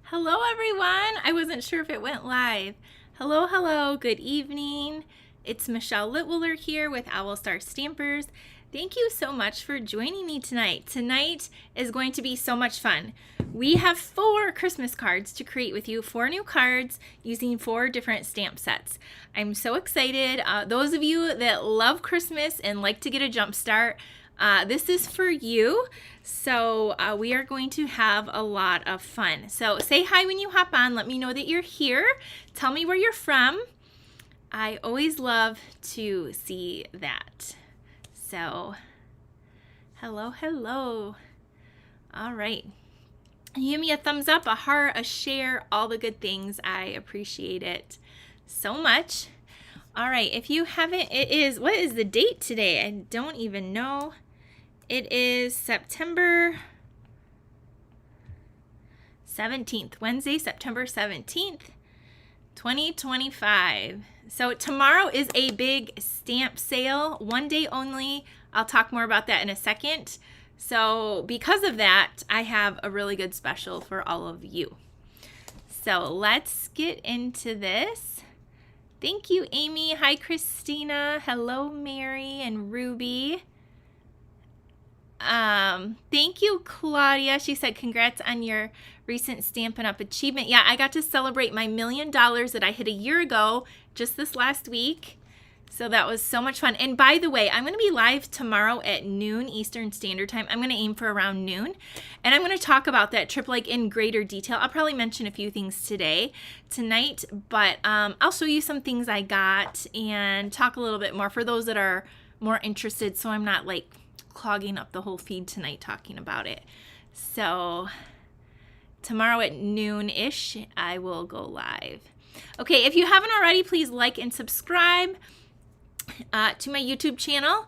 Hello, everyone. I wasn't sure if it went live. Hello, hello. Good evening. It's Michelle Litwiller here with Owl Star Stampers. Thank you so much for joining me tonight. Tonight is going to be so much fun. We have 4 Christmas cards to create with you, 4 new cards using 4 different stamp sets. I'm so excited. Those of you that love Christmas and like to get a jump start, this is for you. So we are going to have a lot of fun. So say hi when you hop on. Let me know that you're here. Tell me where you're from. I always love to see that. So hello, hello. All right. Give me a thumbs up, a heart, a share, all the good things. I appreciate it so much. All right. If you haven't, what is the date today? I don't even know. It is September 17th, Wednesday, September 17th, 2025. So tomorrow is a big stamp sale, one day only. I'll talk more about that in a second. So because of that, I have a really good special for all of you. So let's get into this. Thank you, Amy. Hi, Christina. Hello, Mary and Ruby. Thank you, Claudia. She said, congrats on your recent Stampin' Up achievement. Yeah, I got to celebrate my $1 million that I hit a year ago, just this last week. So that was so much fun. And by the way, I'm going to be live tomorrow at noon Eastern Standard Time. I'm going to aim for around noon. And I'm going to talk about that trip like in greater detail. I'll probably mention a few things tonight, but I'll show you some things I got and talk a little bit more for those that are more interested, so I'm not like clogging up the whole feed tonight talking about it. So tomorrow at noon-ish, I will go live. Okay, if you haven't already, please like and subscribe to my YouTube channel.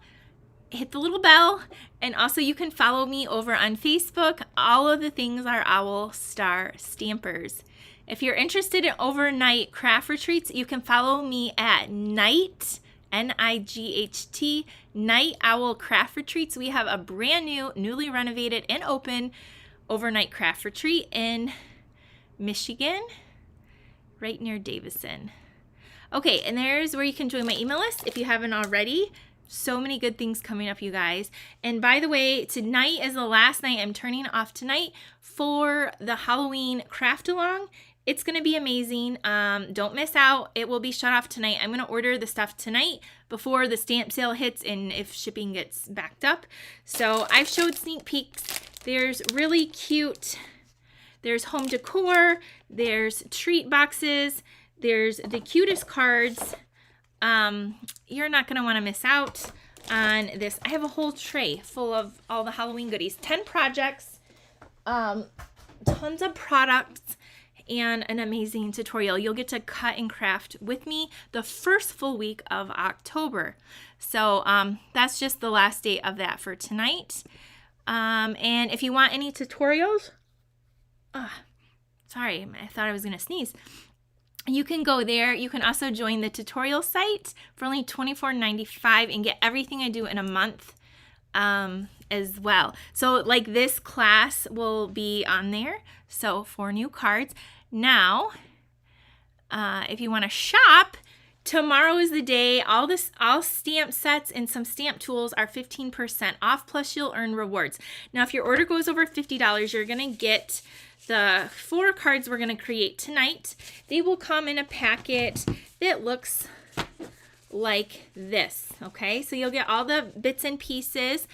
Hit the little bell, and also you can follow me over on Facebook. All of the things are Owl Star Stampers. If you're interested in overnight craft retreats, you can follow me at Night, N-I-G-H-T, Night Owl Craft Retreats. We have a brand new, newly renovated and open overnight craft retreat in Michigan, right near Davison. Okay, and there's where you can join my email list if you haven't already. So many good things coming up, you guys. And by the way, tonight is the last night. I'm turning off tonight for the Halloween craft along. It's going to be amazing. Don't miss out. It will be shut off tonight. I'm going to order the stuff tonight before the stamp sale hits and if shipping gets backed up. So I've showed sneak peeks. There's really cute, there's home decor, there's treat boxes, there's the cutest cards. You're not going to want to miss out on this. I have a whole tray full of all the Halloween goodies. 10 projects, tons of products, and an amazing tutorial. You'll get to cut and craft with me the first full week of October. So that's just the last day of that for tonight. And if you want any tutorials, sorry, I thought I was going to sneeze. You can go there. You can also join the tutorial site for only $24.95 and get everything I do in a month as well. So like this class will be on there. So 4 new cards. Now, if you want to shop, tomorrow is the day. All stamp sets and some stamp tools are 15% off, plus you'll earn rewards. Now, if your order goes over $50, you're going to get the 4 cards we're going to create tonight. They will come in a packet that looks like this, okay? So you'll get all the bits and pieces.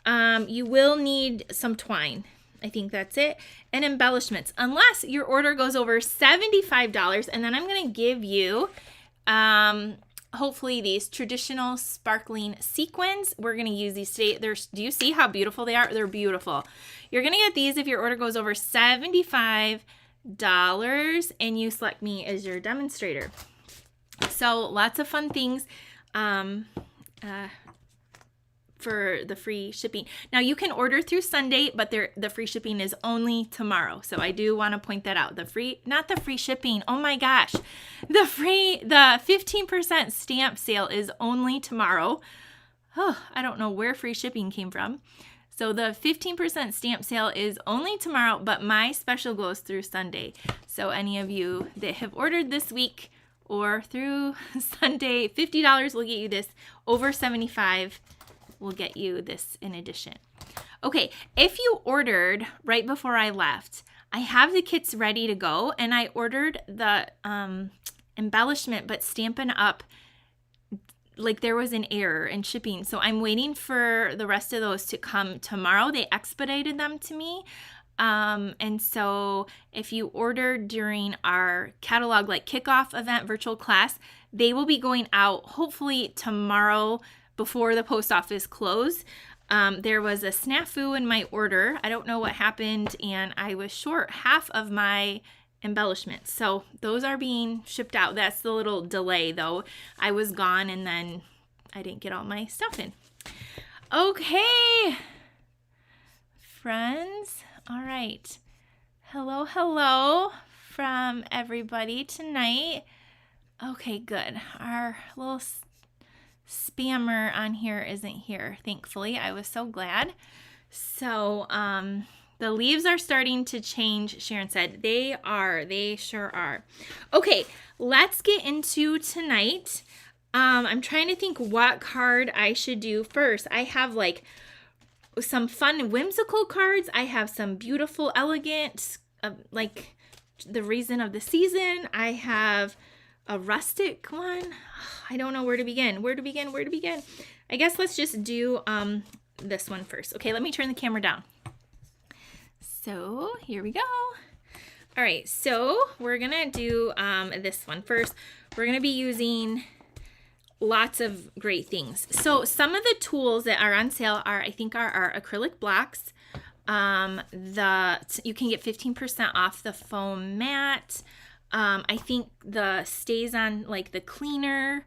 You will need some twine. I think that's it. And embellishments, unless your order goes over $75. And then I'm going to give you, hopefully, these traditional sparkling sequins. We're going to use these today. Do you see how beautiful they are? They're beautiful. You're going to get these if your order goes over $75 and you select me as your demonstrator. So lots of fun things. For the free shipping. Now you can order through Sunday, but the free shipping is only tomorrow. So I do want to point that out. Not the free shipping. Oh my gosh. The 15% stamp sale is only tomorrow. Oh, I don't know where free shipping came from. So the 15% stamp sale is only tomorrow, but my special goes through Sunday. So any of you that have ordered this week or through Sunday, $50 will get you this. Over $75 will get you this in addition. Okay, if you ordered right before I left, I have the kits ready to go, and I ordered the embellishment, but Stampin' Up, like there was an error in shipping. So I'm waiting for the rest of those to come tomorrow. They expedited them to me. And so if you order during our catalog, like kickoff event virtual class, they will be going out hopefully tomorrow before the post office close. There was a snafu in my order. I don't know what happened, and I was short half of my embellishments. So those are being shipped out. That's the little delay though. I was gone and then I didn't get all my stuff in. Okay, friends. All right. Hello from everybody tonight. Okay, good. Our little spammer on here isn't here, thankfully. I was so glad. So, the leaves are starting to change, Sharon said. They sure are. Okay, let's get into tonight. I'm trying to think what card I should do first. I have like some fun, whimsical cards. I have some beautiful, elegant, like the reason of the season. I have a rustic one. I don't know where to begin. I guess let's just do this one first. Okay, let me turn the camera down. So here we go. All right, so we're gonna do this one first. We're gonna be using lots of great things. So some of the tools that are on sale are, I think, are our acrylic blocks. You can get 15% off the foam mat. I think the stays on, like the cleaner,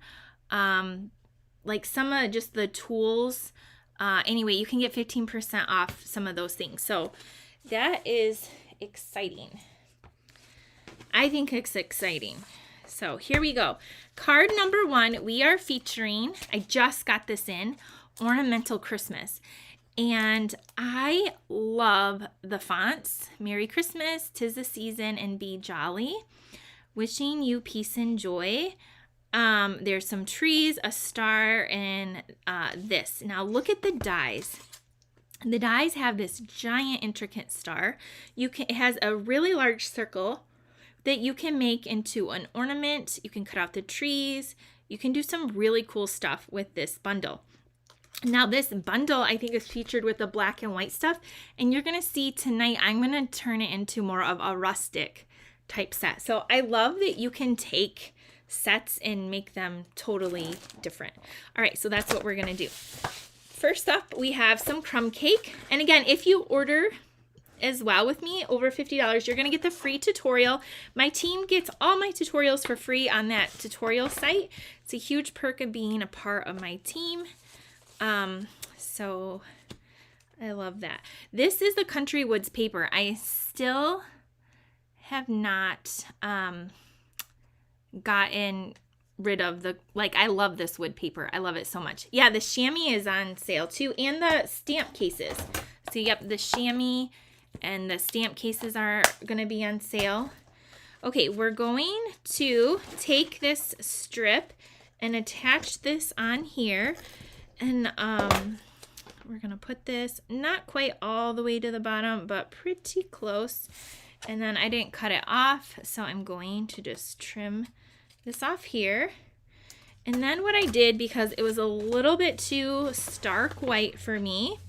like some of just the tools. Anyway, you can get 15% off some of those things. So that is exciting. I think it's exciting. So here we go. Card number 1, we are featuring, I just got this in, Ornamental Christmas. And I love the fonts. Merry Christmas, 'tis the season, and be jolly. Wishing you peace and joy. There's some trees, a star, and this. Now look at the dies. The dies have this giant intricate star. It has a really large circle that you can make into an ornament. You can cut out the trees. You can do some really cool stuff with this bundle. Now this bundle, I think, is featured with the black and white stuff. And you're going to see tonight, I'm going to turn it into more of a rustic type set. So I love that you can take sets and make them totally different. All right, so that's what we're going to do. First up, we have some crumb cake. And again, if you order as well with me, over $50, you're going to get the free tutorial. My team gets all my tutorials for free on that tutorial site. It's a huge perk of being a part of my team. So I love that. This is the Country Woods paper. I still have not gotten rid of the, I love this wood paper. I love it so much. Yeah, the chamois is on sale too, and the stamp cases. So yep, the chamois and the stamp cases are going to be on sale. Okay, we're going to take this strip and attach this on here. And we're going to put this not quite all the way to the bottom, but pretty close. And then I didn't cut it off, so I'm going to just trim this off here. And then what I did, because it was a little bit too stark white for me,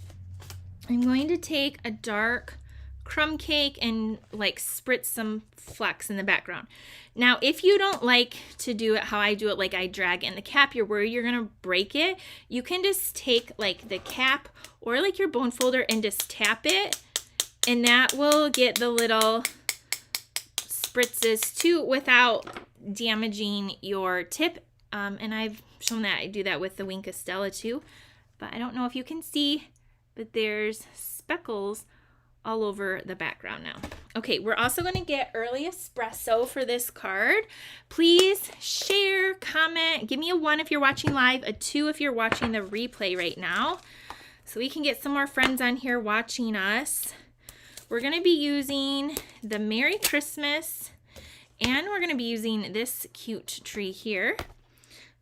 I'm going to take a dark crumb cake and spritz some flecks in the background. Now, if you don't like to do it how I do it, like I drag in the cap, you're worried you're going to break it, you can just take the cap or your bone folder and just tap it, and that will get the little spritzes too without damaging your tip. And I've shown that I do that with the Wink Estella too, but I don't know if you can see, but there's speckles all over the background now. Okay, we're also going to get early espresso for this card. Please share, comment, give me a 1 if you're watching live, a 2 if you're watching the replay right now. so we can get some more friends on here watching us. We're going to be using the Merry Christmas, and we're going to be using this cute tree here.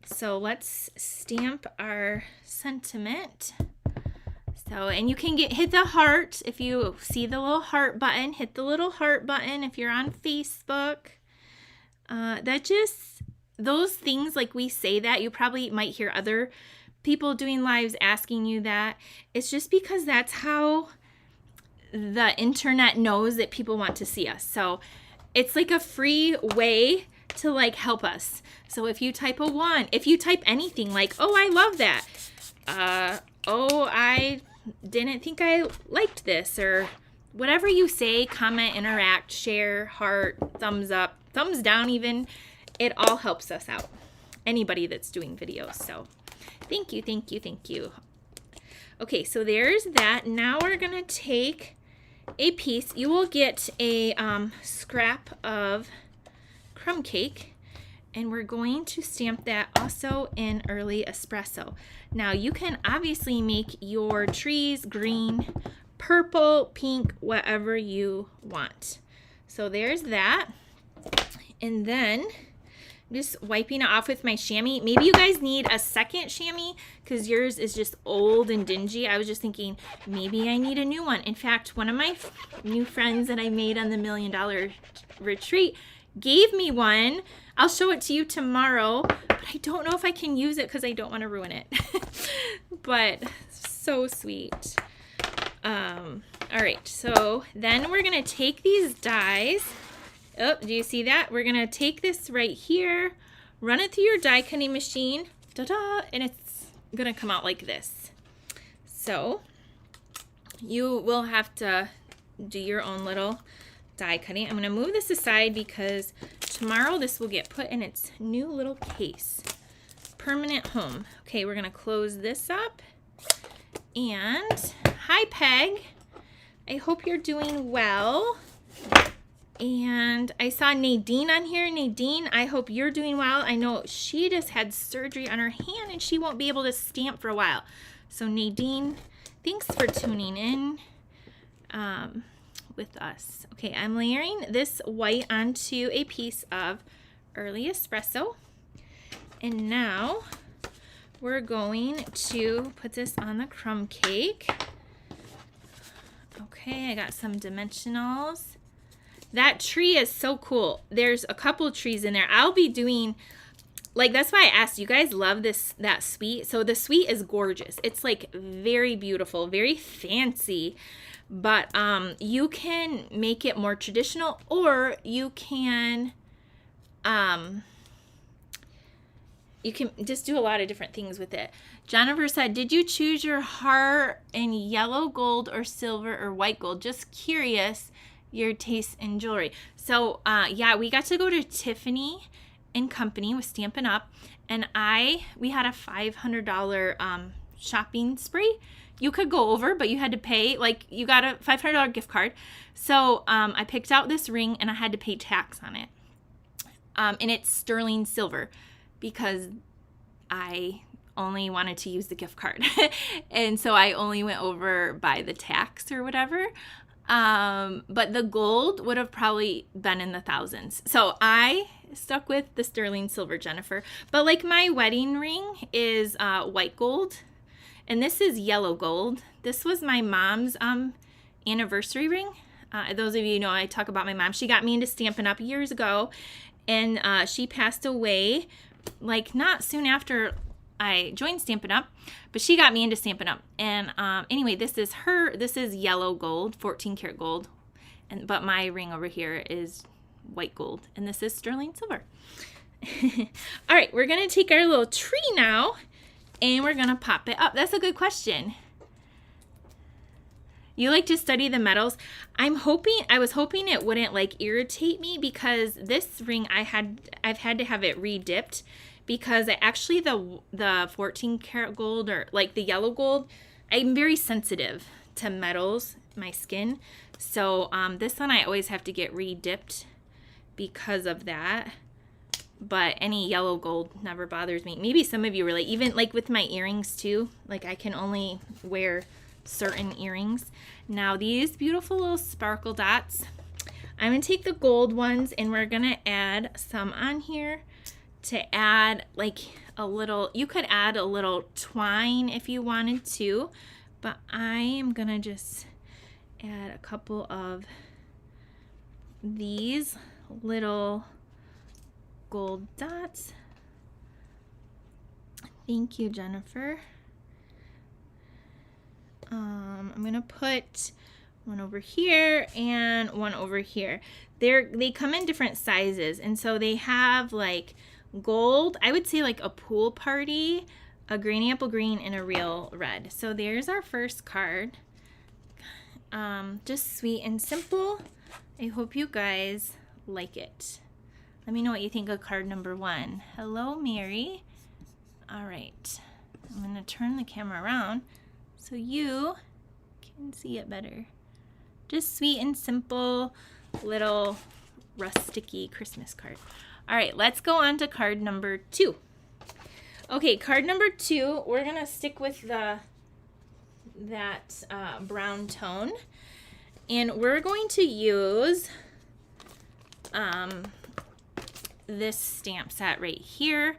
So let's stamp our sentiment. So, and you can hit the heart. If you see the little heart button, hit the little heart button if you're on Facebook. Those things, like we say that, you probably might hear other people doing lives asking you that. It's just because that's how the internet knows that people want to see us. So it's like a free way to like help us. So if you type a 1, if you type anything like, oh, I love that. Oh, I didn't think I liked this, or whatever you say, comment, interact, share, heart, thumbs up, thumbs down even, it all helps us out. Anybody that's doing videos. So thank you, thank you, thank you. Okay, so there's that. Now we're gonna take a piece. You will get a scrap of crumb cake, and we're going to stamp that also in Early Espresso. Now you can obviously make your trees green, purple, pink, whatever you want. So there's that. And then I'm just wiping it off with my chamois. Maybe you guys need a second chamois because yours is just old and dingy. I was just thinking maybe I need a new one. In fact, one of my new friends that I made on the $1 Million retreat gave me one. I'll show it to you tomorrow, but I don't know if I can use it because I don't want to ruin it. But so sweet. All right, so then we're going to take these dies. Oh, do you see that? We're going to take this right here, run it through your die cutting machine, ta-da, and it's going to come out like this. So you will have to do your own little die cutting. I'm going to move this aside because tomorrow this will get put in its new little case. Permanent home. Okay, we're going to close this up. And hi, Peg. I hope you're doing well. And I saw Nadine on here. Nadine, I hope you're doing well. I know she just had surgery on her hand and she won't be able to stamp for a while. So Nadine, thanks for tuning in with us. Okay, I'm layering this white onto a piece of Early Espresso. And now we're going to put this on the crumb cake. Okay, I got some dimensionals. That tree is so cool. There's a couple trees in there. I'll be doing, like, that's why I asked, you guys love that suite. So the suite is gorgeous. It's like very beautiful, very fancy, but you can make it more traditional, or you can just do a lot of different things with it. Jennifer said, did you choose your heart in yellow gold or silver or white gold? Just curious your taste in jewelry. So yeah, we got to go to Tiffany and Company with Stampin' Up, and we had a $500 shopping spree. You could go over, but you had to pay, like, you got a $500 gift card. So I picked out this ring and I had to pay tax on it. And it's sterling silver because I only wanted to use the gift card. And so I only went over by the tax or whatever. But the gold would have probably been in the thousands. So I stuck with the sterling silver, Jennifer. But like my wedding ring is white gold, and this is yellow gold. This was my mom's anniversary ring. Those of you know, I talk about my mom. She got me into Stampin' Up years ago, and she passed away like not soon after I joined Stampin' Up, but she got me into Stampin' Up. And anyway, this is yellow gold, 14 karat gold, but my ring over here is white gold, and this is sterling silver. All right, we're gonna take our little tree now, and we're gonna pop it up. That's a good question. You like to study the metals? I was hoping it wouldn't like irritate me, because this ring I've had to have it re-dipped, because the 14 karat gold, or like the yellow gold, I'm very sensitive to metals, my skin. So this one I always have to get re-dipped because of that. but any yellow gold never bothers me. Maybe some of you really, even like with my earrings too, like I can only wear certain earrings. Now these beautiful little sparkle dots, I'm gonna take the gold ones and we're gonna add some on here to add like a little, you could add a little twine if you wanted to, but I am gonna just add a couple of these little gold dots. Thank you, Jennifer. I'm gonna put one over here and one over here. They come in different sizes, and so they have like gold, I would say like a pool party, a green apple green, and a real red. So there's our first card. Just sweet and simple. I hope you guys like it. Let me know what you think of card number 1. Hello, Mary. All right, I'm gonna turn the camera around so you can see it better. Just sweet and simple little rusticy Christmas card. All right, let's go on to card number 2. Okay, card number 2, we're gonna stick with that brown tone, and we're going to use this stamp set right here,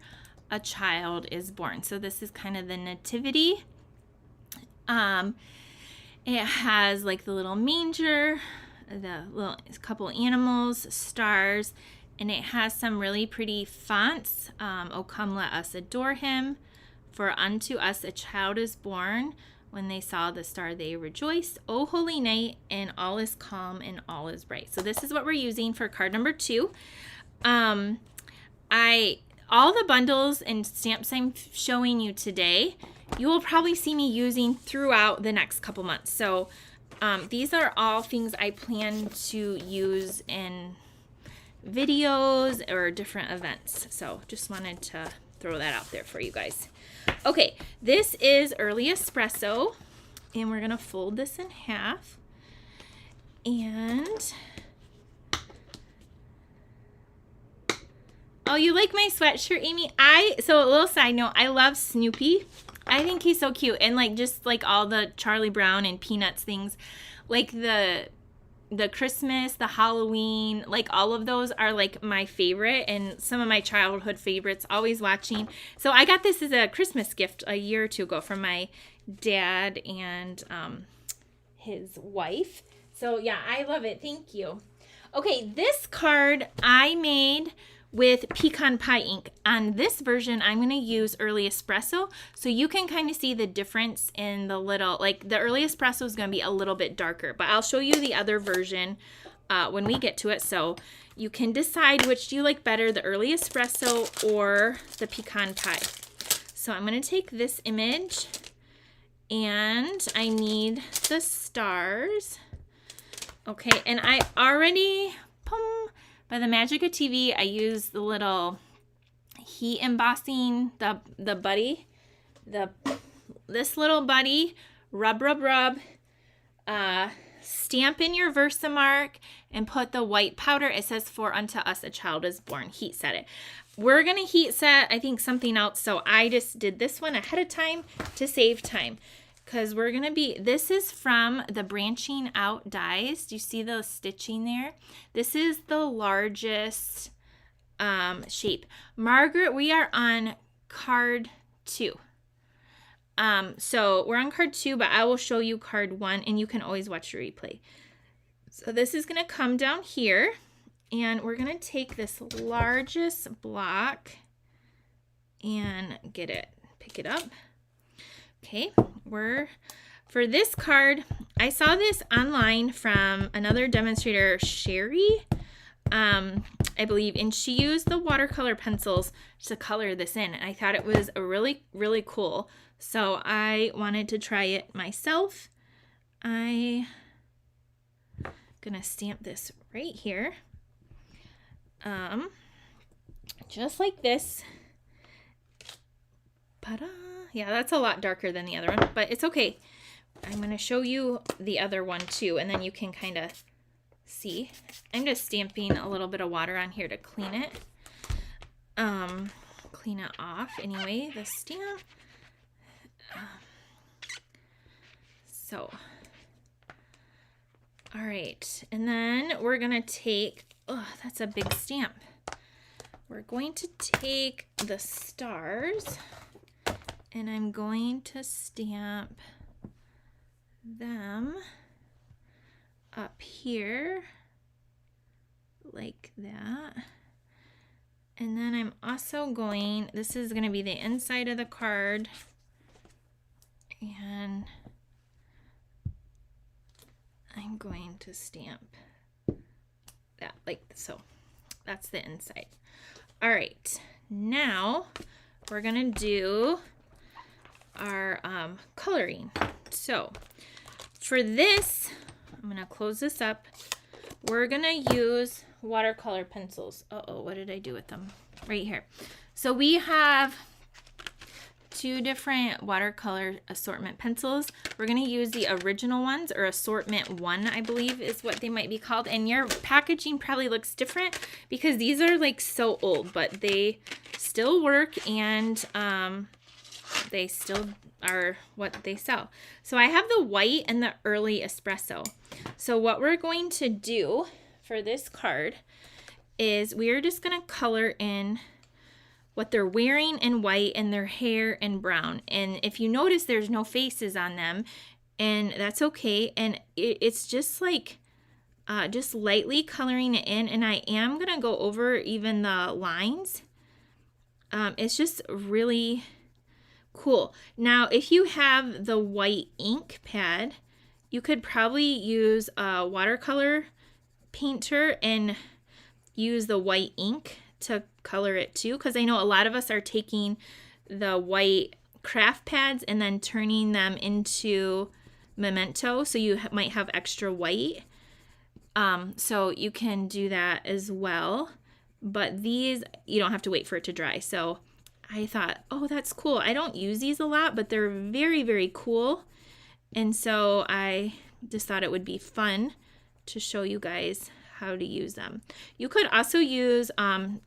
A Child is Born. So this is kind of the nativity. It has like the little manger, the little couple animals, stars, and it has some really pretty fonts. Oh, come let us adore him, for unto us a child is born. When they saw the star, they rejoiced. O holy night, and all is calm and all is bright. So this is what we're using for card number 2. All the bundles and stamps I'm showing you today, you will probably see me using throughout the next couple months. So these are all things I plan to use in videos or different events. So just wanted to throw that out there for you guys. Okay, this is Early Espresso, and we're gonna fold this in half. And oh, you like my sweatshirt, Amy? So a little side note, I love Snoopy. I think he's so cute. And like just like all the Charlie Brown and Peanuts things, like the Christmas, the Halloween, like all of those are like my favorite and some of my childhood favorites, always watching. So I got this as a Christmas gift a year or two ago from my dad and his wife. So yeah, I love it. Thank you. Okay, this card I made with pecan pie ink. On this version, I'm going to use Early Espresso, so you can kind of see the difference in the little, like the Early Espresso is going to be a little bit darker, but I'll show you the other version when we get to it, so you can decide which do you like better, the Early Espresso or the pecan pie. So I'm going to take this image, and I need the stars. Okay, and I already, by the magic of TV, I use the little heat embossing, the buddy, this little buddy, rub, stamp in your Versamark and put the white powder. It says, for unto us a child is born. Heat set it. We're going to heat set, I think, something else. So I just did this one ahead of time to save time. Because we're going to be, this is from the Branching Out dies. Do you see the stitching there? This is the largest shape. Margaret, we are on card 2. So we're on card 2, but I will show you card 1, and you can always watch the replay. So this is going to come down here, and we're going to take this largest block and pick it up. Okay, for this card, I saw this online from another demonstrator, Sherry, I believe, and she used the watercolor pencils to color this in, and I thought it was a really, really cool. So I wanted to try it myself. I'm gonna stamp this right here, just like this. Ta-da! Yeah, that's a lot darker than the other one, but it's okay. I'm going to show you the other one too, and then you can kind of see. I'm just stamping a little bit of water on here to clean it. clean it off anyway, the stamp. So, all right, and then we're gonna take, oh, that's a big stamp. We're going to take the stars and I'm going to stamp them up here like that. And then I'm also going, this is going to be the inside of the card, and I'm going to stamp that like so. That's the inside. All right, now we're going to do our coloring. So for this, I'm going to close this up. We're going to use watercolor pencils. Uh-oh, what did I do with them? Right here. So we have 2 different watercolor assortment pencils. We're going to use the original ones, or assortment 1, I believe is what they might be called. And your packaging probably looks different because these are like so old, but they still work, and they still are what they sell. So I have the white and the early espresso. So what we're going to do for this card is we're just going to color in what they're wearing in white and their hair in brown. And if you notice, there's no faces on them, and that's okay. And it's just like just lightly coloring it in, and I am going to go over even the lines. It's just really cool. Now, if you have the white ink pad, you could probably use a watercolor painter and use the white ink to color it too, because I know a lot of us are taking the white craft pads and then turning them into memento, so you might have extra white. So you can do that as well, but these you don't have to wait for it to dry. So I thought, oh, that's cool. I don't use these a lot, but they're very, very cool. And so I just thought it would be fun to show you guys how to use them. You could also use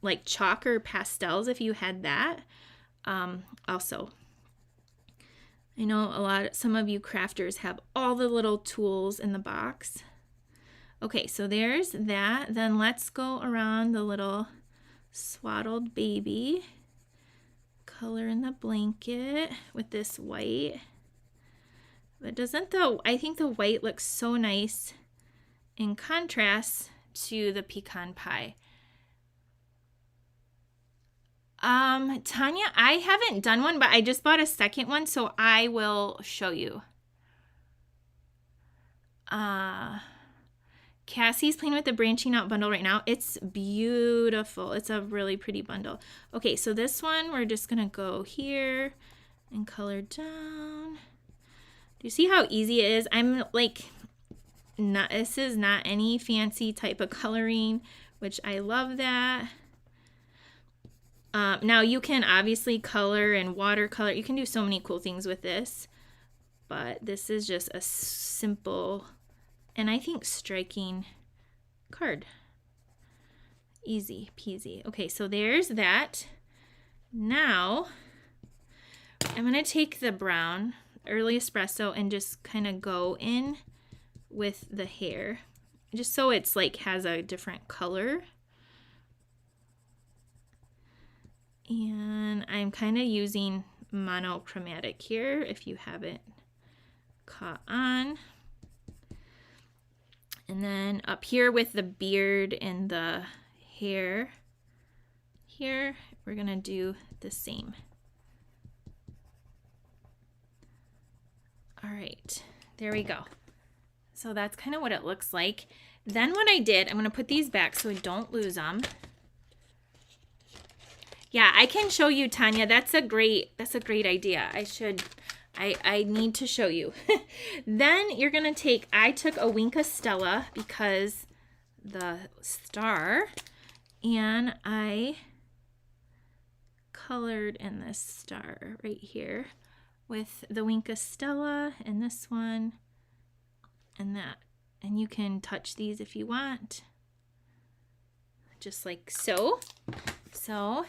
like chalk or pastels if you had that. Also, I know some of you crafters have all the little tools in the box. Okay, so there's that. Then let's go around the little swaddled baby. Color in the blanket with this white. But I think the white looks so nice in contrast to the pecan pie. Tanya, I haven't done one, but I just bought a second one, so I will show you. Cassie's playing with the branching out bundle right now. It's beautiful. It's a really pretty bundle. Okay, so this one, we're just going to go here and color down. Do you see how easy it is? I'm like, this is not any fancy type of coloring, which I love that. Now you can obviously color and watercolor. You can do so many cool things with this, but this is just a simple and I think striking card. Easy peasy. Okay, so there's that. Now I'm going to take the brown early espresso and just kind of go in with the hair, just so it's like has a different color. And I'm kind of using monochromatic here if you haven't caught on. And then up here with the beard and the hair here, we're going to do the same. All right, there we go. So that's kind of what it looks like. Then what I did, I'm going to put these back so I don't lose them. Yeah, I can show you, Tanya. That's a great idea. I need to show you. Then you're going to take, I took a Winka Stella because the star, and I colored in this star right here with the Winka Stella and this one and that. And you can touch these if you want, just like so. So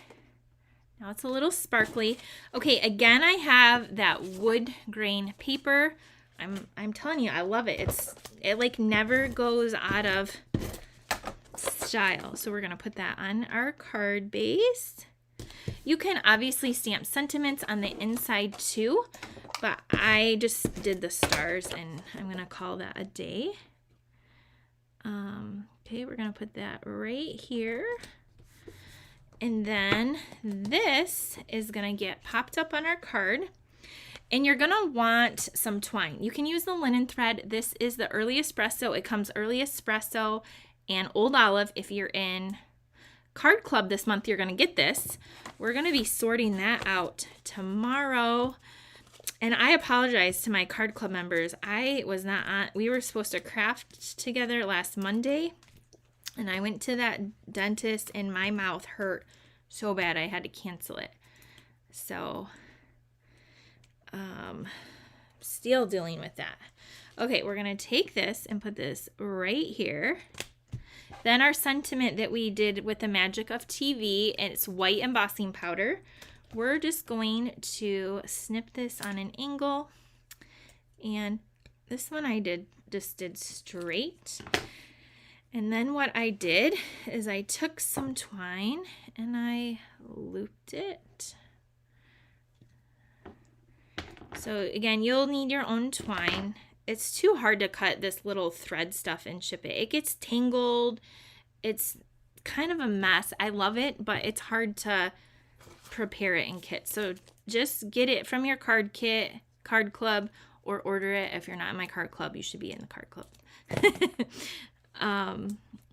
Now it's a little sparkly. Okay, again, I have that wood grain paper. I'm telling you, I love it. It like never goes out of style. So we're gonna put that on our card base. You can obviously stamp sentiments on the inside too, but I just did the stars and I'm gonna call that a day. Okay, we're gonna put that right here. And then this is gonna get popped up on our card. And you're gonna want some twine. You can use the linen thread. This is the Early Espresso. It comes Early Espresso and Old Olive. If you're in Card Club this month, you're gonna get this. We're gonna be sorting that out tomorrow. And I apologize to my Card Club members. I was not on, we were supposed to craft together last Monday. And I went to that dentist and my mouth hurt so bad I had to cancel it. So, still dealing with that. Okay, we're gonna take this and put this right here. Then our sentiment that we did with the Magic of TV, and it's white embossing powder. We're just going to snip this on an angle. And this one I just did straight. And then what I did is I took some twine and I looped it. So again, you'll need your own twine. It's too hard to cut this little thread stuff and ship it. It gets tangled. It's kind of a mess. I love it, but it's hard to prepare it in kits. So just get it from your card kit, Card Club, or order it. If you're not in my Card Club, you should be in the Card Club.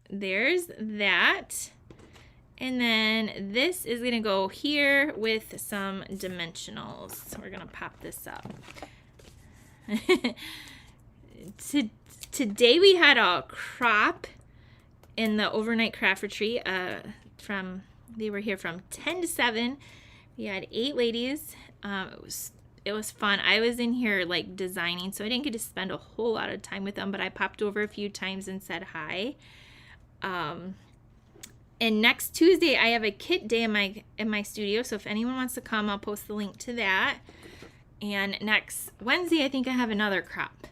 There's that. And then this is going to go here with some dimensionals. We're going to pop this up. Today we had a crop in the overnight craft retreat. They were here from 10 to 7. We had 8 ladies. It was fun. I was in here like designing, so I didn't get to spend a whole lot of time with them, but I popped over a few times and said hi. And next Tuesday I have a kit day in my studio, so if anyone wants to come, I'll post the link to that. And next Wednesday I think I have another crop.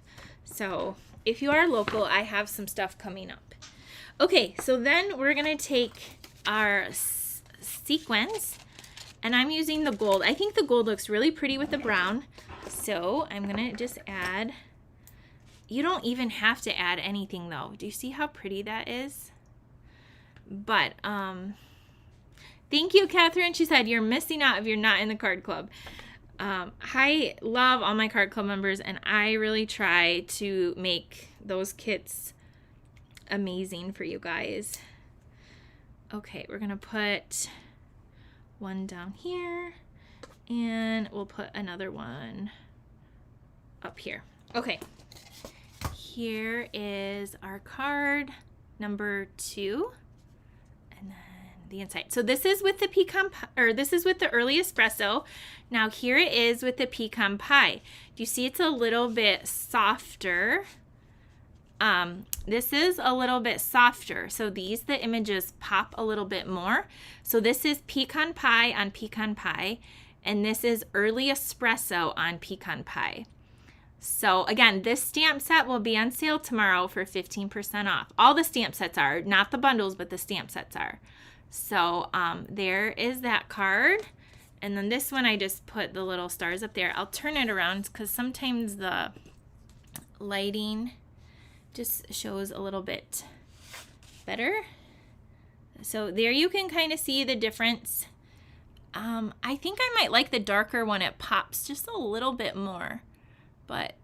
So if you are local, I have some stuff coming up. Okay, so then we're gonna take our sequins, and I'm using the gold. I think the gold looks really pretty with the brown, so I'm gonna just add. You don't even have to add anything though. Do you see how pretty that is? But thank you, Catherine. She said you're missing out if you're not in the Card Club. I love all my Card Club members, and I really try to make those kits amazing for you guys. Okay, we're gonna put one down here, and we'll put another one up here. Okay, here is our card number 2, and then the inside. So this is with the pecan pie, or this is with the Early Espresso. Now here it is with the pecan pie. Do you see it's a little bit softer? This is a little bit softer. So the images pop a little bit more. So this is pecan pie on pecan pie, and this is Early Espresso on pecan pie. So again, this stamp set will be on sale tomorrow for 15% off. All the stamp sets are, not the bundles, but the stamp sets are. So there is that card. And then this one, I just put the little stars up there. I'll turn it around because sometimes the lighting just shows a little bit better. So there you can kind of see the difference. I think I might like the darker one. It pops just a little bit more, but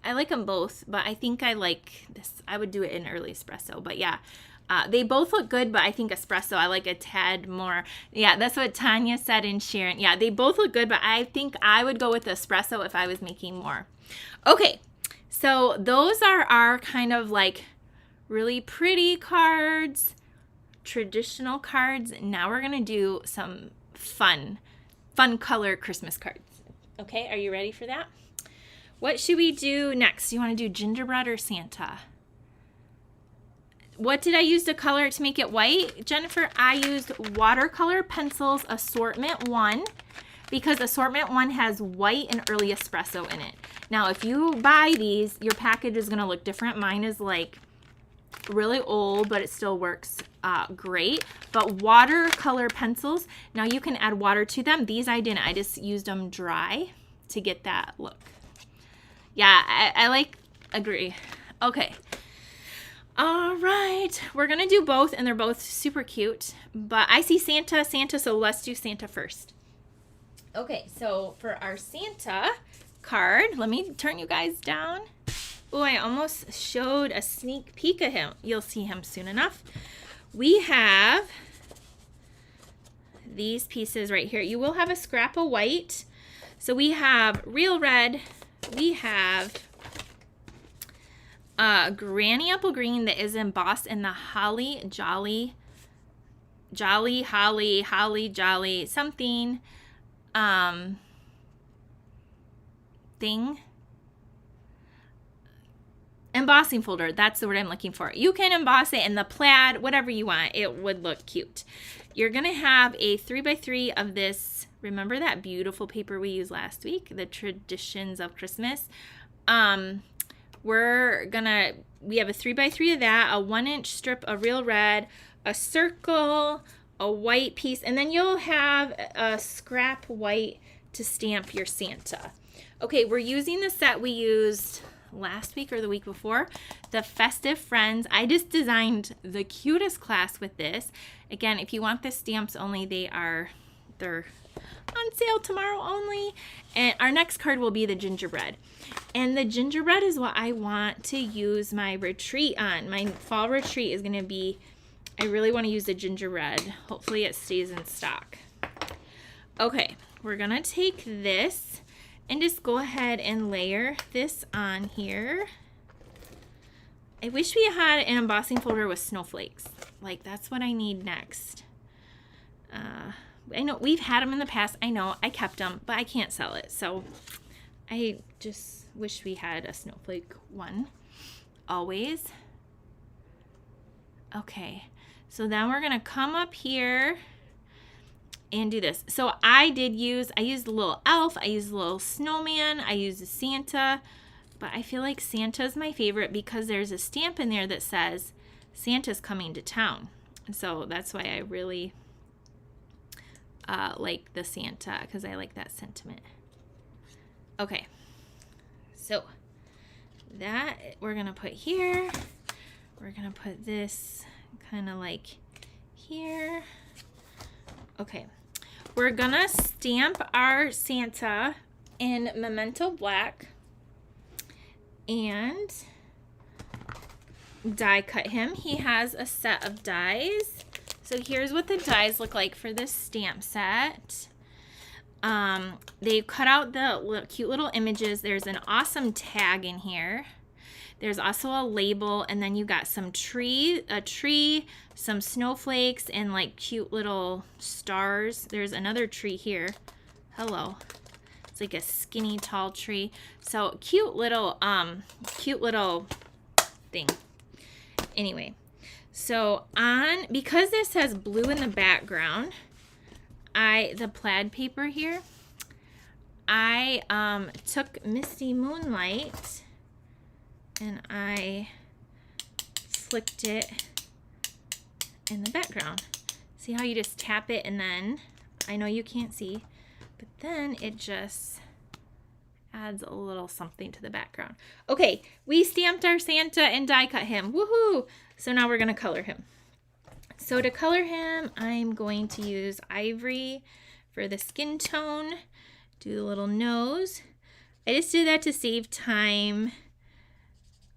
I like them both, but I think I like this. I would do it in Early Espresso, but yeah, they both look good, but I think Espresso, I like a tad more. Yeah, that's what Tanya said and Sharon. Yeah, they both look good, but I think I would go with Espresso if I was making more. Okay, so those are our kind of like really pretty cards, traditional cards. Now we're gonna do some fun color Christmas cards. Okay, are you ready for that? What should we do next? Do you want to do gingerbread or Santa? What did I use to color it to make it white, Jennifer? I used watercolor pencils assortment 1 because assortment 1 has white and early espresso in it. Now, if you buy these, your package is going to look different. Mine is like really old, but it still works great. But watercolor pencils, now you can add water to them. These I didn't. I just used them dry to get that look. Yeah, I agree. Okay. All right. We're going to do both, and they're both super cute. But I see Santa, so let's do Santa first. Okay, so for our Santa card, let me turn you guys down. Oh, I almost showed a sneak peek of him. You'll see him soon enough. We have these pieces right here. You will have a scrap of white. So we have real red. We have Granny Apple Green that is embossed in the Holly Jolly something thing. Embossing folder, that's the word I'm looking for. You can emboss it in the plaid, whatever you want. It would look cute. You're going to have a 3x3 of this. Remember that beautiful paper we used last week, the Traditions of Christmas? We have a 3x3 of that, a 1-inch strip of real red, a circle, a white piece, and then you'll have a scrap white to stamp your Santa. Okay, we're using the set we used last week or the week before, the Festive Friends. I just designed the cutest class with this. Again, if you want the stamps only, they're on sale tomorrow only. And our next card will be the gingerbread. And the gingerbread is what I want to use my retreat on. My fall retreat is going to be, I really want to use the gingerbread. Hopefully it stays in stock. Okay, we're going to take this and just go ahead and layer this on here. I wish we had an embossing folder with snowflakes. Like, that's what I need next. I know we've had them in the past. I know I kept them, but I can't sell it. So I just wish we had a snowflake one always. Okay, so then we're gonna come up here and do this. So I used a little elf, I used a little snowman, I used a Santa, but I feel like Santa's my favorite because there's a stamp in there that says Santa's coming to town. And so that's why I really like the Santa, because I like that sentiment. Okay, so that we're gonna put here. We're gonna put this kind of like here. Okay, we're gonna stamp our Santa in Memento Black and die cut him. He has a set of dies. So here's what the dies look like for this stamp set. They cut out the cute little images. There's an awesome tag in here. There's also a label, and then you got a tree, some snowflakes, and like cute little stars. There's another tree here. Hello. It's like a skinny, tall tree. So cute little thing. Anyway, so because this has blue in the background, the plaid paper here, I took Misty Moonlight and I flicked it in the background. See how you just tap it and then, I know you can't see, but then it just adds a little something to the background. Okay, we stamped our Santa and die cut him. Woohoo! So now we're gonna color him. So to color him, I'm going to use ivory for the skin tone, do the little nose. I just did that to save time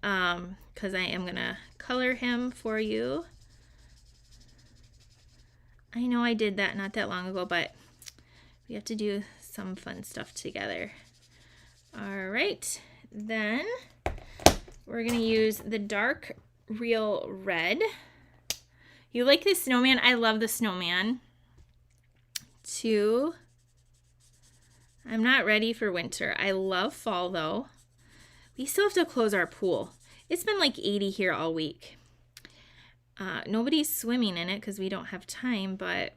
because I am gonna color him for you. I know I did that not that long ago, but we have to do some fun stuff together. All right, then we're gonna use the dark real red. You like the snowman? I love the snowman. I'm not ready for winter. I love fall though. We still have to close our pool. It's been like 80 here all week. Nobody's swimming in it because we don't have time, but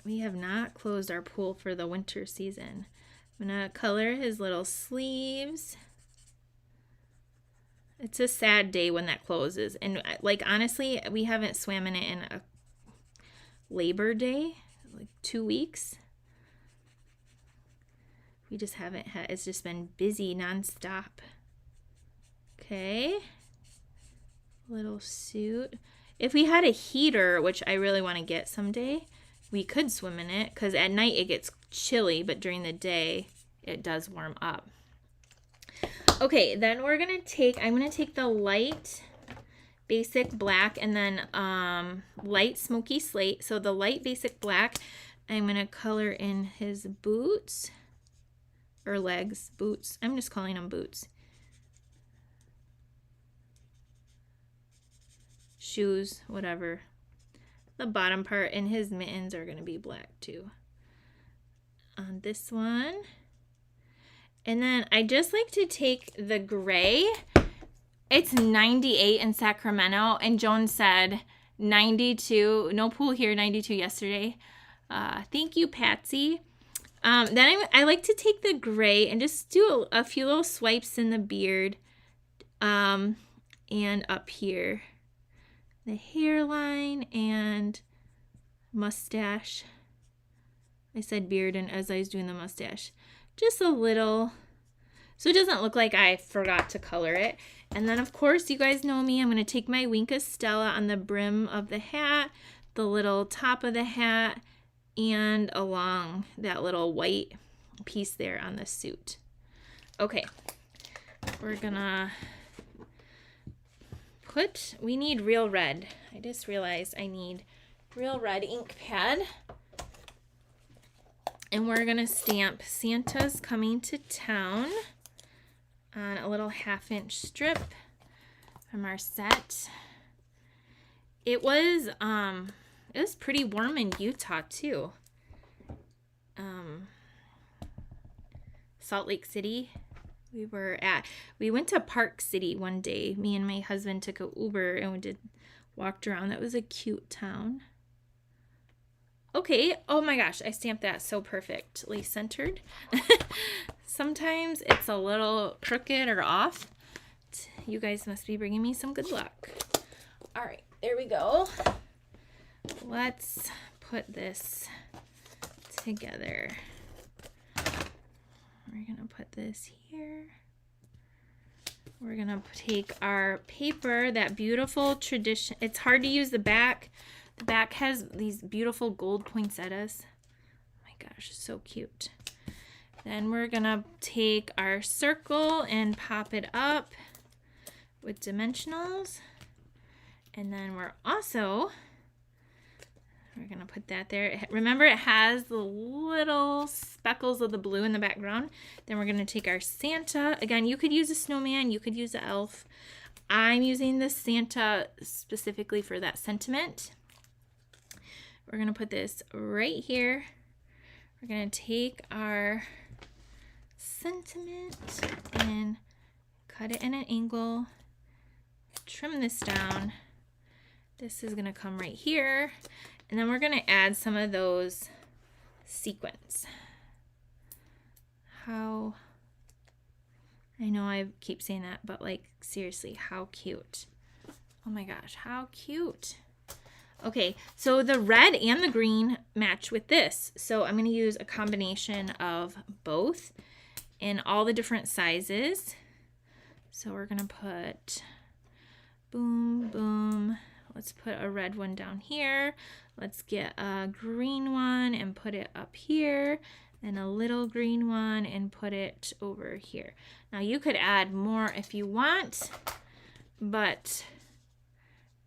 we have not closed our pool for the winter season. I'm gonna color his little sleeves. It's a sad day when that closes. And like, honestly, we haven't swam in it in a Labor Day, like 2 weeks. We just haven't had, it's just been busy nonstop. Okay. Little suit. If we had a heater, which I really want to get someday, we could swim in it because at night it gets chilly, but during the day it does warm up. Okay, then I'm gonna take the light basic black and then light smoky slate. So the light basic black, I'm gonna color in his boots or legs, boots. I'm just calling them boots. Shoes, whatever. The bottom part, and his mittens are gonna be black too. On this one. And then I just like to take the gray. It's 98 in Sacramento, and Joan said 92. No pool here, 92 yesterday. Thank you, Patsy. Then I like to take the gray and just do a few little swipes in the beard and up here. The hairline and mustache. I said beard and as I was doing the mustache. Just a little, so it doesn't look like I forgot to color it. And then, of course, you guys know me. I'm going to take my Wink of Stella on the brim of the hat, the little top of the hat, and along that little white piece there on the suit. Okay, we're going to we need real red. I just realized I need real red ink pad. And we're going to stamp Santa's Coming to Town on a little 1/2-inch strip from our set. It was pretty warm in Utah too. Salt Lake City. We went to Park City one day. Me and my husband took an Uber and we walked around. That was a cute town. Okay, oh my gosh, I stamped that so perfectly centered. Sometimes it's a little crooked or off. You guys must be bringing me some good luck. All right, there we go. Let's put this together. We're gonna put this here. We're gonna take our paper, that beautiful tradition. It's hard to use the back. The back has these beautiful gold poinsettias. Oh my gosh, so cute. Then we're gonna take our circle and pop it up with dimensionals. And then we're gonna put that there. Remember, it has the little speckles of the blue in the background. Then we're gonna take our Santa. Again, you could use a snowman, you could use an elf. I'm using the Santa specifically for that sentiment. We're going to put this right here. We're going to take our sentiment and cut it in an angle. Trim this down. This is going to come right here. And then we're going to add some of those sequins. I know I keep saying that, but like, seriously, how cute. Oh my gosh, how cute. Okay, so the red and the green match with this. So I'm going to use a combination of both in all the different sizes. So we're going to put boom, boom. Let's put a red one down here. Let's get a green one and put it up here. And a little green one and put it over here. Now you could add more if you want, but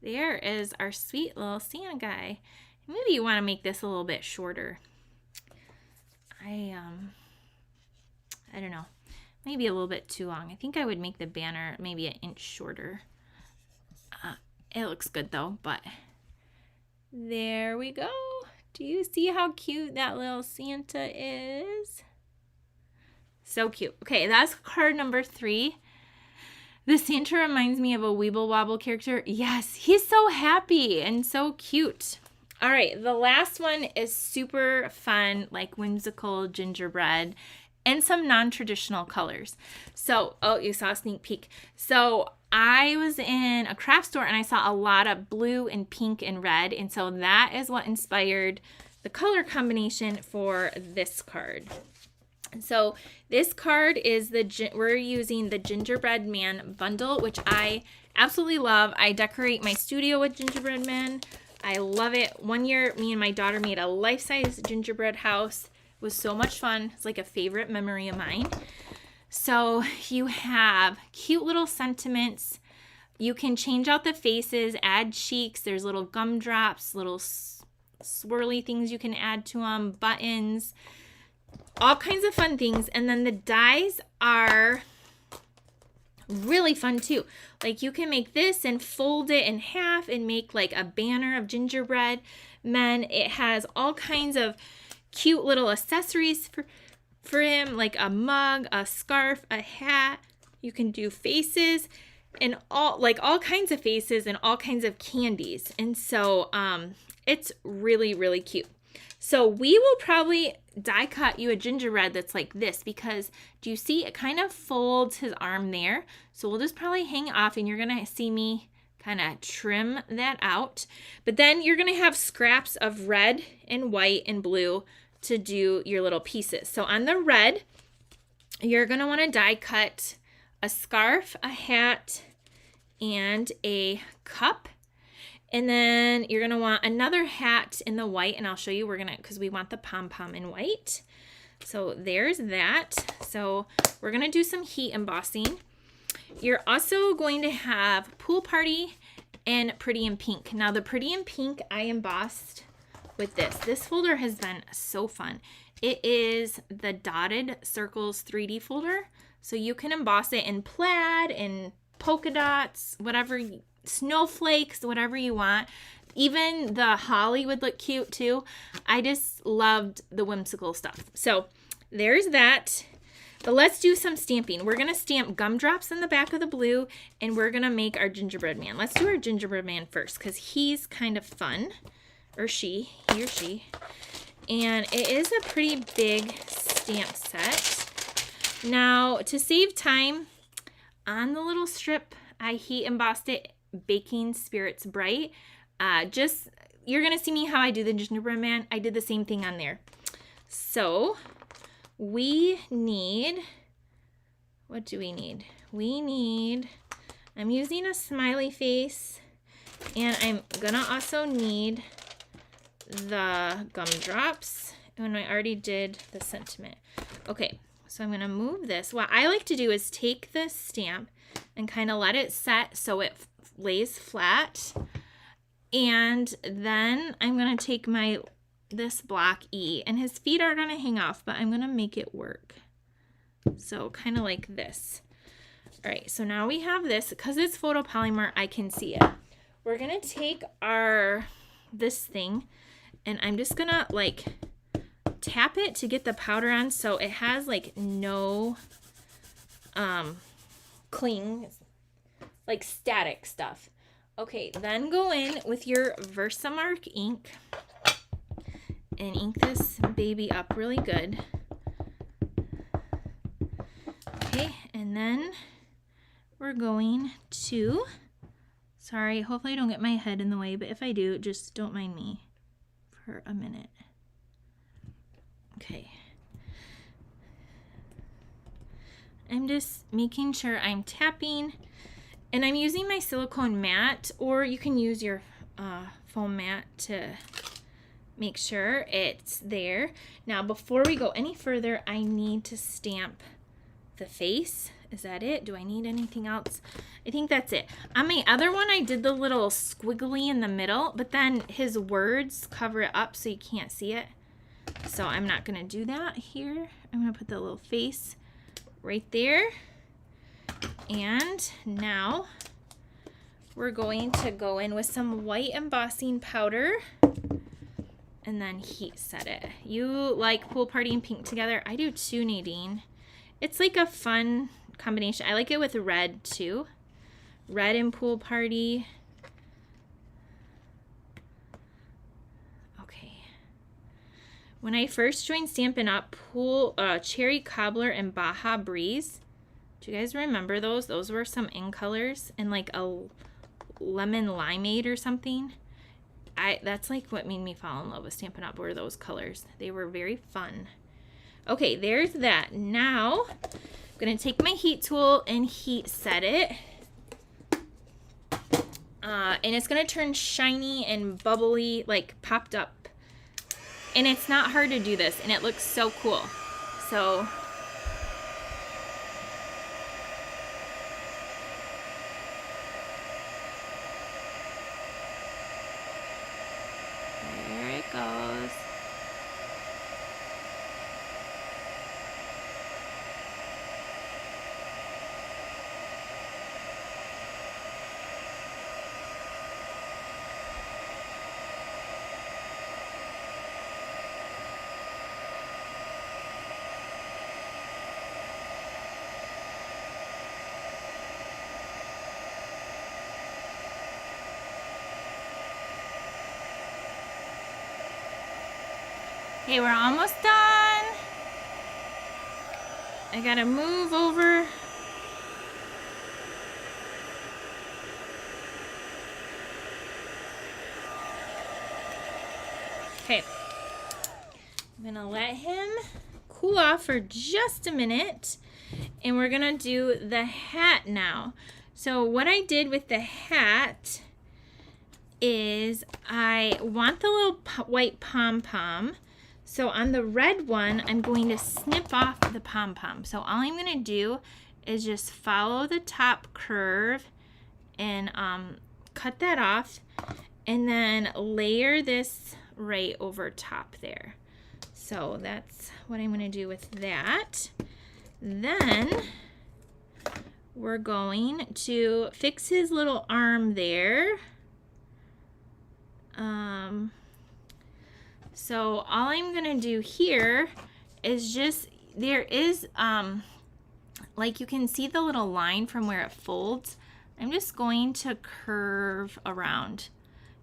there is our sweet little Santa guy. Maybe you want to make this a little bit shorter. I don't know. Maybe a little bit too long. I think I would make the banner maybe an inch shorter. It looks good though, but there we go. Do you see how cute that little Santa is? So cute. Okay, that's card number 3. The Santa reminds me of a Weeble Wobble character. Yes, he's so happy and so cute. All right, the last one is super fun, like whimsical gingerbread and some non-traditional colors. So, oh, you saw a sneak peek. So I was in a craft store and I saw a lot of blue and pink and red. And so that is what inspired the color combination for this card. So this card is we're using the Gingerbread Man Bundle, which I absolutely love. I decorate my studio with Gingerbread Man. I love it. One year, me and my daughter made a life-size gingerbread house. It was so much fun. It's like a favorite memory of mine. So you have cute little sentiments. You can change out the faces, add cheeks. There's little gumdrops, little swirly things you can add to them, buttons, all kinds of fun things. And then the dies are really fun too. Like you can make this and fold it in half and make like a banner of gingerbread men. It has all kinds of cute little accessories for him, like a mug, a scarf, a hat. You can do faces and all kinds of faces and all kinds of candies. And so it's really, really cute. So we will probably die cut you a gingerbread that's like this, because do you see it kind of folds his arm there? So we'll just probably hang off and you're going to see me kind of trim that out. But then you're going to have scraps of red and white and blue to do your little pieces. So on the red, you're going to want to die cut a scarf, a hat, and a cup. And then you're going to want another hat in the white, and I'll show you, because we want the pom-pom in white. So there's that. So we're going to do some heat embossing. You're also going to have Pool Party and Pretty in Pink. Now the Pretty in Pink I embossed with this. This folder has been so fun. It is the Dotted Circles 3D folder. So you can emboss it in plaid and polka dots, whatever, snowflakes, whatever you want. Even the holly would look cute too. I just loved the whimsical stuff. So there's that. But let's do some stamping. We're going to stamp gumdrops in the back of the blue, and we're going to make our gingerbread man. Let's do our gingerbread man first, because he's kind of fun. Or he or she. And it is a pretty big stamp set. Now, to save time, on the little strip, I heat embossed it Baking Spirits Bright. You're going to see me how I do the gingerbread man. I did the same thing on there. So we need, what do we need? I'm using a smiley face, and I'm going to also need the gumdrops. And I already did the sentiment. Okay, so I'm going to move this. What I like to do is take this stamp and kind of let it set so it lays flat. And then I'm going to take this block E, and his feet are going to hang off, but I'm going to make it work. So kind of like this. All right, so now we have this. Because it's photopolymer, I can see it. We're going to take this thing, and I'm just going to like tap it to get the powder on so it has like no cling, like static stuff. Okay, then go in with your Versamark ink and ink this baby up really good. Okay, and then we're going to, sorry, hopefully I don't get my head in the way, but if I do, just don't mind me for a minute. Okay. I'm just making sure I'm tapping. And I'm using my silicone mat, or you can use your foam mat to make sure it's there. Now, before we go any further, I need to stamp the face. Is that it? Do I need anything else? I think that's it. On my other one, I did the little squiggly in the middle, but then his words cover it up so you can't see it. So I'm not going to do that here. I'm going to put the little face right there. And now we're going to go in with some white embossing powder and then heat set it. You like Pool Party and Pink together? I do too, Nadine. It's like a fun combination. I like it with red too. Red and Pool Party. Okay. When I first joined Stampin' Up, Cherry Cobbler and Baja Breeze. Do you guys remember those? Those were some in colors, and like a lemon limeade or something. That's like what made me fall in love with Stampin' Up, were those colors. They were very fun. Okay, there's that. Now I'm gonna take my heat tool and heat set it. And it's gonna turn shiny and bubbly, like popped up. And it's not hard to do this, and it looks so cool. So there it goes. Okay, we're almost done. I gotta move over. Okay, I'm gonna let him cool off for just a minute, and we're gonna do the hat now. So what I did with the hat is I want the little white pom-pom. So on the red one, I'm going to snip off the pom-pom. So all I'm gonna do is just follow the top curve and cut that off, and then layer this right over top there. So that's what I'm gonna do with that. Then we're going to fix his little arm there. So all I'm gonna do here is just, there is like you can see the little line from where it folds. I'm just going to curve around.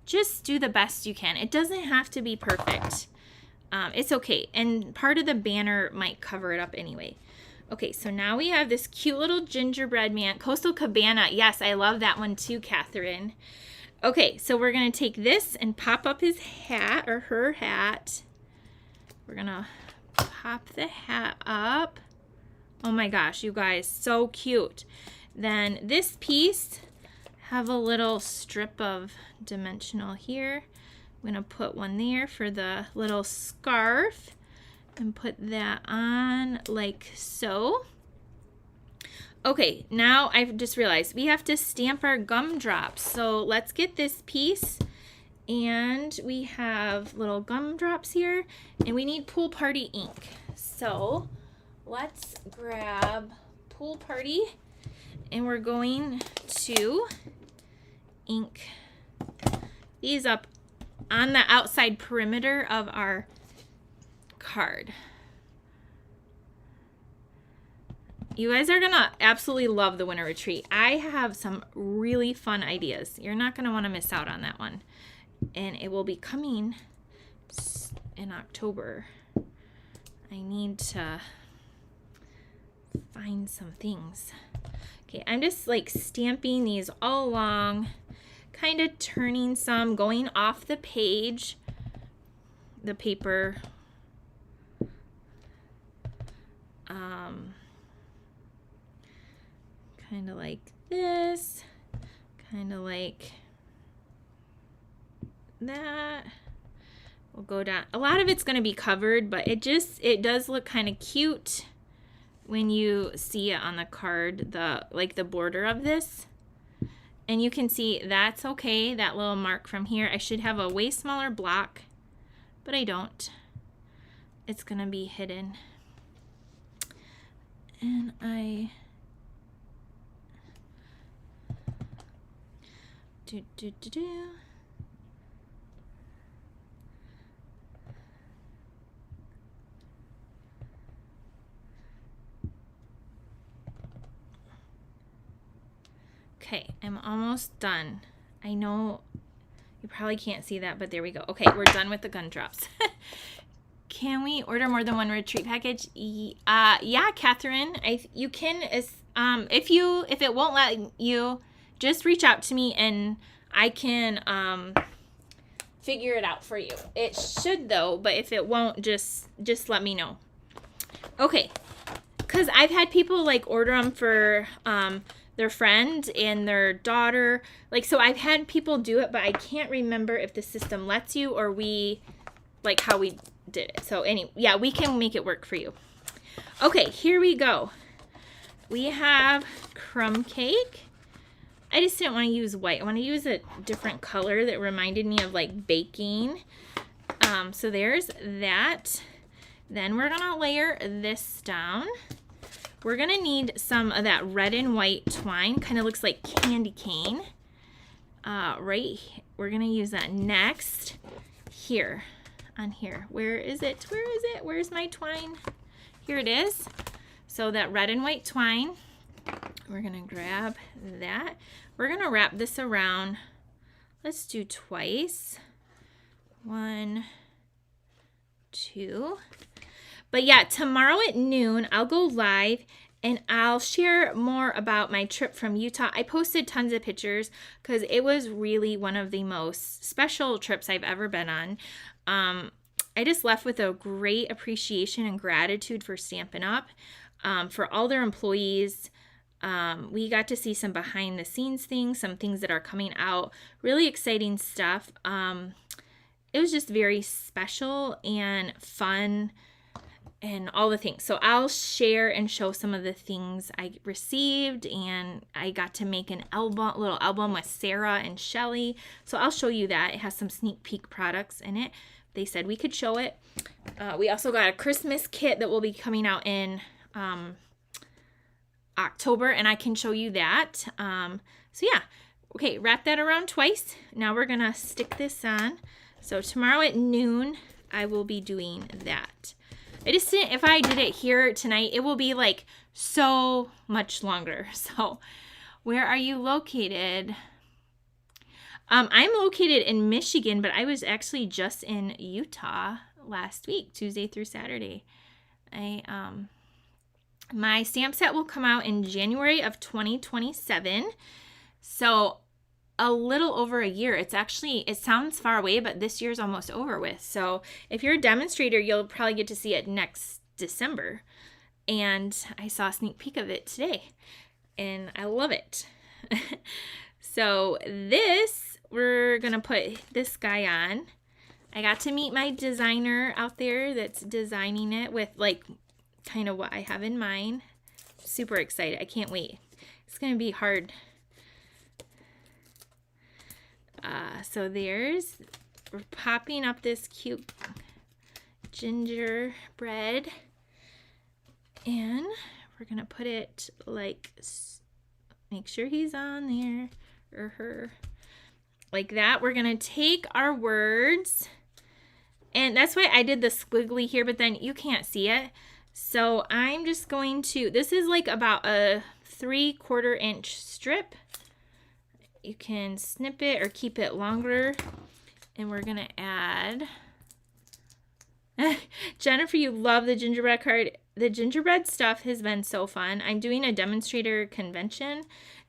Just do the best you can. It doesn't have to be perfect. It's okay, and part of the banner might cover it up anyway. Okay, so now we have this cute little gingerbread man. Coastal Cabana, yes, I love that one too, Catherine. Okay, so we're gonna take this and pop up his hat, or her hat. We're gonna pop the hat up. Oh my gosh, you guys, so cute. Then this piece, have a little strip of dimensional here. I'm gonna put one there for the little scarf and put that on like so. Okay, now I've just realized we have to stamp our gumdrops. So let's get this piece, and we have little gumdrops here, and we need Pool Party ink. So let's grab Pool Party, and we're going to ink these up on the outside perimeter of our card. You guys are gonna absolutely love the winter retreat. I have some really fun ideas. You're not gonna want to miss out on that one. And it will be coming in October. I need to find some things. Okay, I'm just like stamping these all along, kind of turning some, going off the page, the paper. Kind of like this, kind of like that. We'll go down. A lot of it's going to be covered, but it does look kind of cute when you see it on the card, the border of this. And you can see that's okay, that little mark from here. I should have a way smaller block, but I don't. It's going to be hidden. And I do. Okay, I'm almost done. I know you probably can't see that, but there we go. Okay, we're done with the gumdrops. Can we order more than one retreat package? Yeah, Catherine. You can. If it won't let you, just reach out to me and I can figure it out for you. It should though, but if it won't, just let me know. Okay, because I've had people like order them for their friend and their daughter. Like, so I've had people do it, but I can't remember if the system lets you or how we did it. So anyway, yeah, we can make it work for you. Okay, here we go. We have crumb cake. I just didn't want to use white. I want to use a different color that reminded me of like baking. So there's that. Then we're gonna layer this down. We're gonna need some of that red and white twine. Kind of looks like candy cane. Right, we're gonna use that next here. On here. Where is it? Where is it? Where's my twine? Here it is. So that red and white twine, we're gonna grab that. We're gonna wrap this around. Let's do twice. 1, 2. But yeah, tomorrow at noon, I'll go live and I'll share more about my trip from Utah. I posted tons of pictures because it was really one of the most special trips I've ever been on. I just left with a great appreciation and gratitude for Stampin' Up, for all their employees. We got to see some behind the scenes things, some things that are coming out, really exciting stuff. It was just very special and fun and all the things. So I'll share and show some of the things I received, and I got to make an little album with Sarah and Shelly. So I'll show you that. It has some sneak peek products in it. They said we could show it. We also got a Christmas kit that will be coming out in October, and I can show you that. So yeah, okay, wrap that around twice. Now we're gonna stick this on. So tomorrow at noon, I will be doing that. I just didn't, if I did it here tonight, it will be like so much longer. So where are you located? I'm located in Michigan, but I was actually just in Utah last week, Tuesday through Saturday. My stamp set will come out in January of 2027. So a little over a year. It sounds far away, but this year's almost over with. So if you're a demonstrator, you'll probably get to see it next December. And I saw a sneak peek of it today, and I love it. So we're going to put this guy on. I got to meet my designer out there that's designing it with like kind of what I have in mind. Super excited. I can't wait. It's going to be hard. So we're popping up this cute gingerbread, and we're going to put it like, make sure he's on there, or her, like that. We're going to take our words, and that's why I did the squiggly here, but then you can't see it. So I'm just going to, this is like about a 3/4 inch strip. You can snip it or keep it longer. And we're going to add, Jennifer, you love the gingerbread card. The gingerbread stuff has been so fun. I'm doing a demonstrator convention,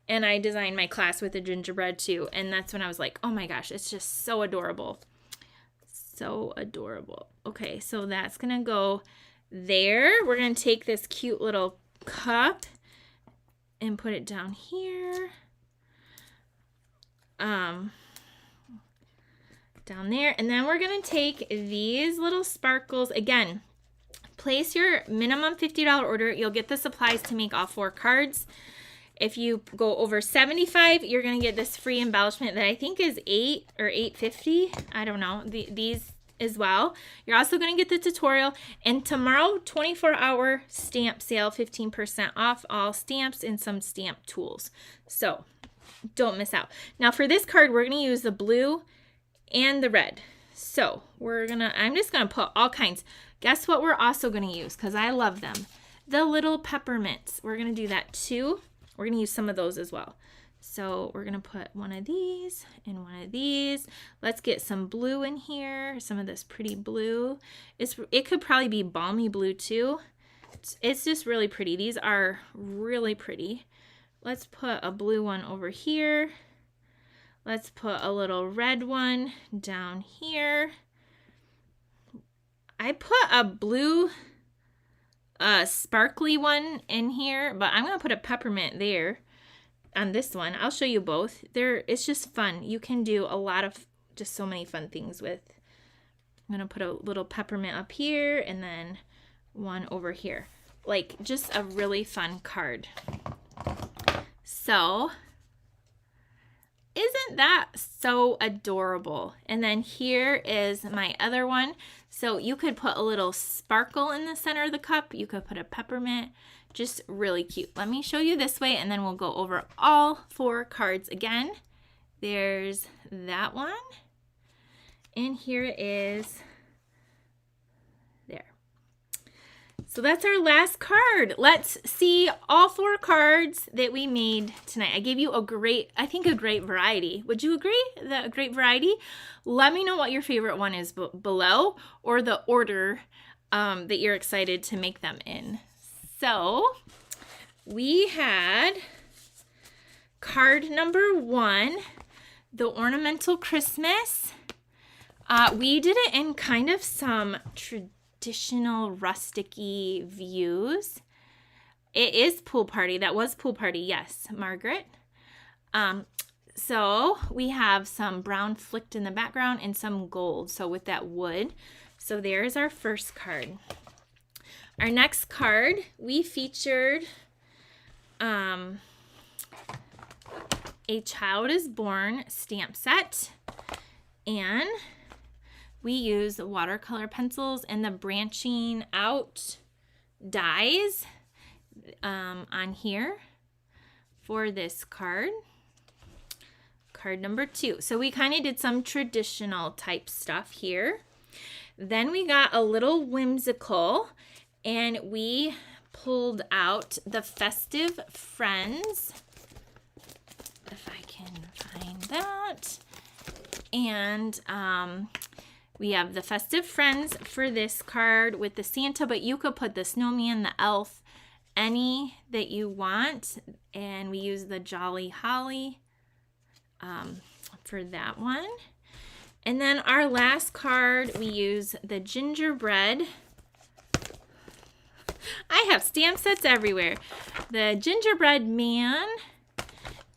and I designed my class with the gingerbread too. And that's when I was like, oh my gosh, it's just so adorable. So adorable. Okay, so that's going to go there. We're going to take this cute little cup and put it down here. Down there, and then we're going to take these little sparkles. Again, place your minimum $50 order. You'll get the supplies to make all 4 cards. If you go over $75, you're going to get this free embellishment that I think is $8 or $8.50. I don't know. These as well. You're also going to get the tutorial, and tomorrow 24-hour stamp sale, 15% off all stamps and some stamp tools. So don't miss out. Now for this card, we're going to use the blue and the red. So I'm just going to put all kinds. Guess what we're also going to use, because I love them? The little peppermints. We're going to do that too. We're going to use some of those as well. So we're going to put one of these and one of these. Let's get some blue in here, some of this pretty blue. It could probably be balmy blue too. It's just really pretty. These are really pretty. Let's put a blue one over here. Let's put a little red one down here. I put a blue sparkly one in here, but I'm going to put a peppermint there on this one. I'll show you both. It's just fun. You can do a lot of, just so many fun things with. I'm going to put a little peppermint up here and then one over here. Like, just a really fun card. So, isn't that so adorable? And then here is my other one. So you could put a little sparkle in the center of the cup. You could put a peppermint. Just really cute. Let me show you this way and then we'll go over all 4 cards again. There's that one. And here is there. So that's our last card. Let's see all 4 cards that we made tonight. I gave you a great variety. Would you agree? A great variety? Let me know what your favorite one is below, or the order that you're excited to make them in. So we had card number 1, the Ornamental Christmas. We did it in kind of some traditional rustic-y views. It is pool party. That was pool party. Yes, Margaret. So we have some brown flicked in the background and some gold. So with that wood. So there's our first card. Our next card, we featured A Child is Born stamp set. And we use watercolor pencils and the branching out dies on here for this card. Card number 2. So we kind of did some traditional type stuff here. Then we got a little whimsical and we pulled out the Festive Friends. If I can find that. And we have the Festive Friends for this card with the Santa, but you could put the snowman, the elf, any that you want. And we use the Jolly Holly for that one. And then our last card, we use the Gingerbread. I have stamp sets everywhere. The Gingerbread Man.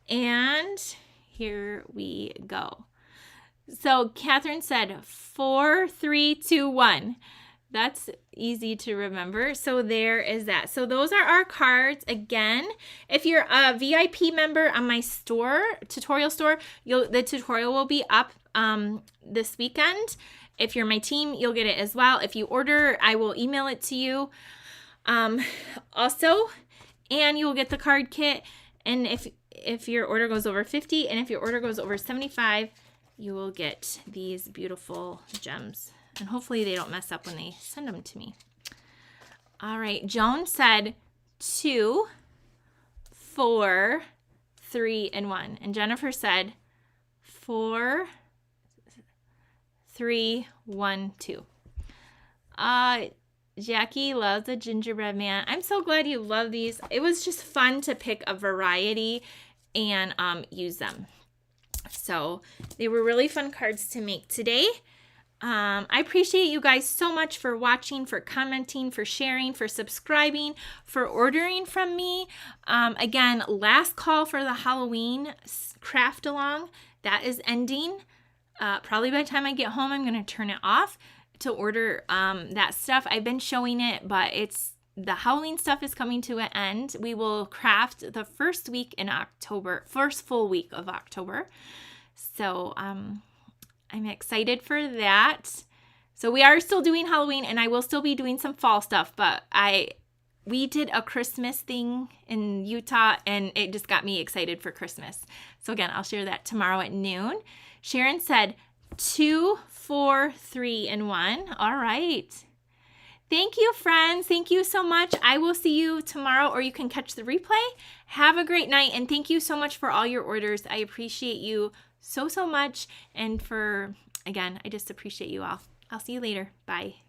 And here we go. So Catherine said 4, 3, 2, 1. That's easy to remember. So there is that. So those are our cards. Again, if you're a VIP member on my store, tutorial store, the tutorial will be up this weekend. If you're my team, you'll get it as well. If you order, I will email it to you also, and you'll get the card kit. And if your order goes over 50 and if your order goes over 75, you will get these beautiful gems. And hopefully they don't mess up when they send them to me. All right, Joan said 2, 4, 3, and 1. And Jennifer said 4, 3, 1, 2. Jackie loves the Gingerbread Man. I'm so glad you love these. It was just fun to pick a variety and use them. So they were really fun cards to make today. I appreciate you guys so much for watching, for commenting, for sharing, for subscribing, for ordering from me. Again, last call for the Halloween craft along. That is ending. Probably by the time I get home, I'm going to turn it off to order that stuff. I've been showing it, but the Halloween stuff is coming to an end. We will craft the first week in October, first full week of October. So I'm excited for that. So we are still doing Halloween, and I will still be doing some fall stuff, but we did a Christmas thing in Utah, and it just got me excited for Christmas. So again, I'll share that tomorrow at noon. Sharon said 2, 4, 3, and 1. All right. Thank you, friends. Thank you so much. I will see you tomorrow, or you can catch the replay. Have a great night, and thank you so much for all your orders. I appreciate you so much, and again, I just appreciate you all. I'll see you later. Bye.